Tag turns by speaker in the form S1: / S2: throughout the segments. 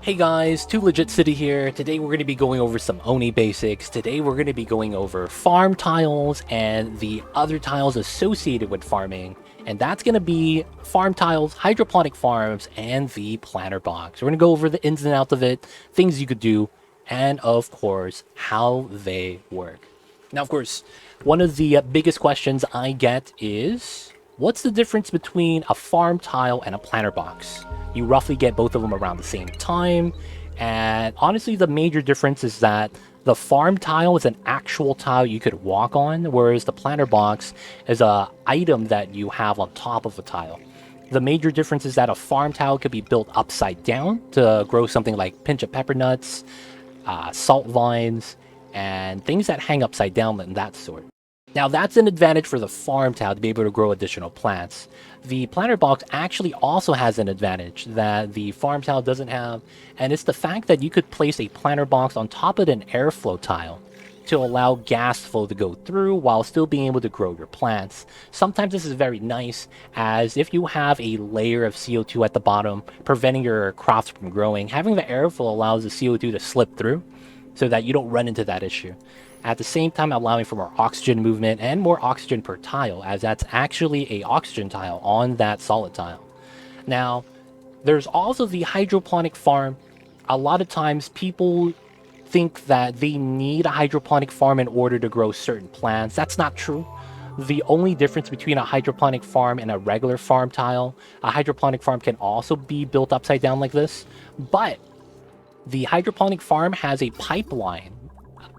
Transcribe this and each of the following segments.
S1: Hey guys, Too Legit City here. Today we're going to be going over some Oni basics. Today we're going to be going over farm tiles and the other tiles associated with farming. And that's going to be farm tiles, hydroponic farms, and the planter box. We're going to go over the ins and outs of it, things you could do, and of course, how they work. Now, of course, one of the biggest questions I get is, what's the difference between a farm tile and a planter box? You roughly get both of them around the same time, and honestly, the major difference is that the farm tile is an actual tile you could walk on, whereas the planter box is a item that you have on top of a tile. The major difference is that a farm tile could be built upside down to grow something like pinch of pepper nuts, salt vines, and things that hang upside down and that sort. Now that's an advantage for the farm tile to be able to grow additional plants. The planter box actually also has an advantage that the farm tile doesn't have, and it's the fact that you could place a planter box on top of an airflow tile to allow gas flow to go through while still being able to grow your plants. Sometimes this is very nice, as if you have a layer of CO2 at the bottom preventing your crops from growing, having the airflow allows the CO2 to slip through so that you don't run into that issue. At the same time, allowing for more oxygen movement and more oxygen per tile, as that's actually a oxygen tile on that solid tile. Now, there's also the hydroponic farm. A lot of times people think that they need a hydroponic farm in order to grow certain plants. That's not true. The only difference between a hydroponic farm and a regular farm tile, a hydroponic farm can also be built upside down like this, but the hydroponic farm has a pipeline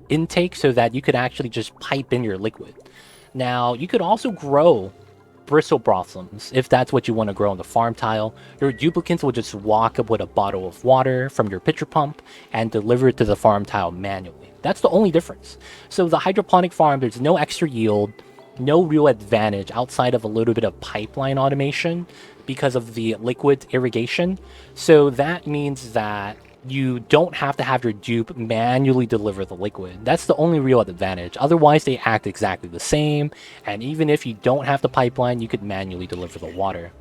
S1: intake so that you could actually just pipe in your liquid. Now, you could also grow bristle blossoms if that's what you want to grow on the farm tile. Your duplicants will just walk up with a bottle of water from your pitcher pump and deliver it to the farm tile manually. That's the only difference. So the hydroponic farm, there's no extra yield, no real advantage outside of a little bit of pipeline automation because of the liquid irrigation. So that means that you don't have to have your dupe manually deliver the liquid. That's the only real advantage. Otherwise, they act exactly the same, and even if you don't have the pipeline, you could manually deliver the water.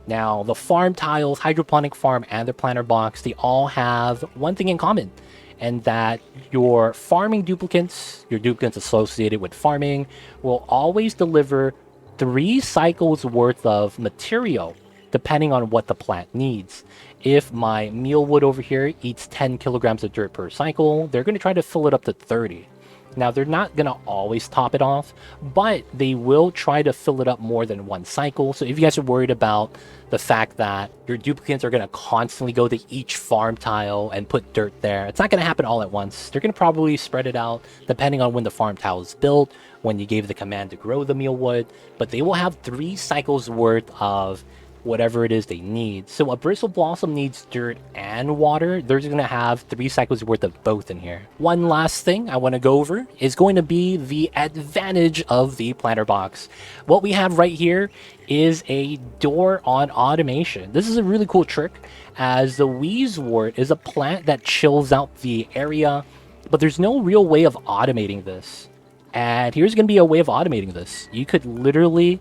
S1: Now, the farm tiles, hydroponic farm, and the planter box, they all have one thing in common, and that your farming duplicates, your duplicates associated with farming, will always deliver 3 cycles worth of material depending on what the plant needs. If my mealwood over here eats 10 kilograms of dirt per cycle, they're going to try to fill it up to 30. Now, they're not going to always top it off, but they will try to fill it up more than one cycle. So if you guys are worried about the fact that your duplicates are going to constantly go to each farm tile and put dirt there, it's not going to happen all at once. They're going to probably spread it out depending on when the farm tile is built, when you gave the command to grow the mealwood, but they will have 3 cycles worth of whatever it is they need. So a bristle blossom needs dirt and water. They're going to have 3 cycles worth of both in here. One last thing I want to go over is going to be the advantage of the planter box. What we have right here is a door on automation. This is a really cool trick, as the Wheeze wort is a plant that chills out the area, but there's no real way of automating this. And here's going to be a way of automating this. You could literally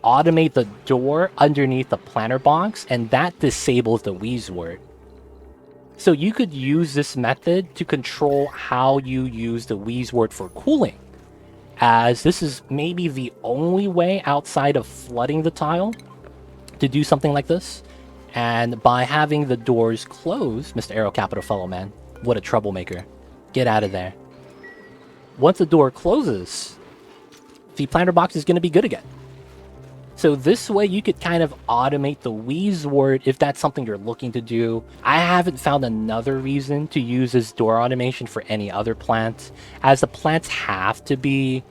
S1: automate the door underneath the planter box, and that disables the Wheeze wort. So you could use this method to control how you use the Wheeze wort for cooling, as this is maybe the only way outside of flooding the tile to do something like this. And by having the doors closed, Mr. Arrow Capital Fellow Man, what a troublemaker. Get out of there. Once the door closes, the planter box is going to be good again. So this way you could kind of automate the Wheeze wort if that's something you're looking to do. I haven't found another reason to use this door automation for any other plant, as the plants have to be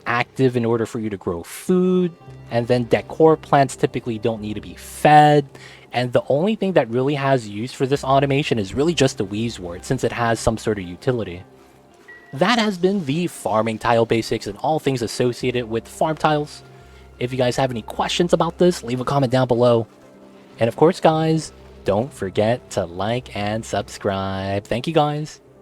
S1: active in order for you to grow food, and then decor plants typically don't need to be fed. And the only thing that really has use for this automation is really just the Wheeze wort, since it has some sort of utility. That has been the farming tile basics and all things associated with farm tiles. If you guys have any questions about this, leave a comment down below. And of course, guys, don't forget to like and subscribe. Thank you, guys.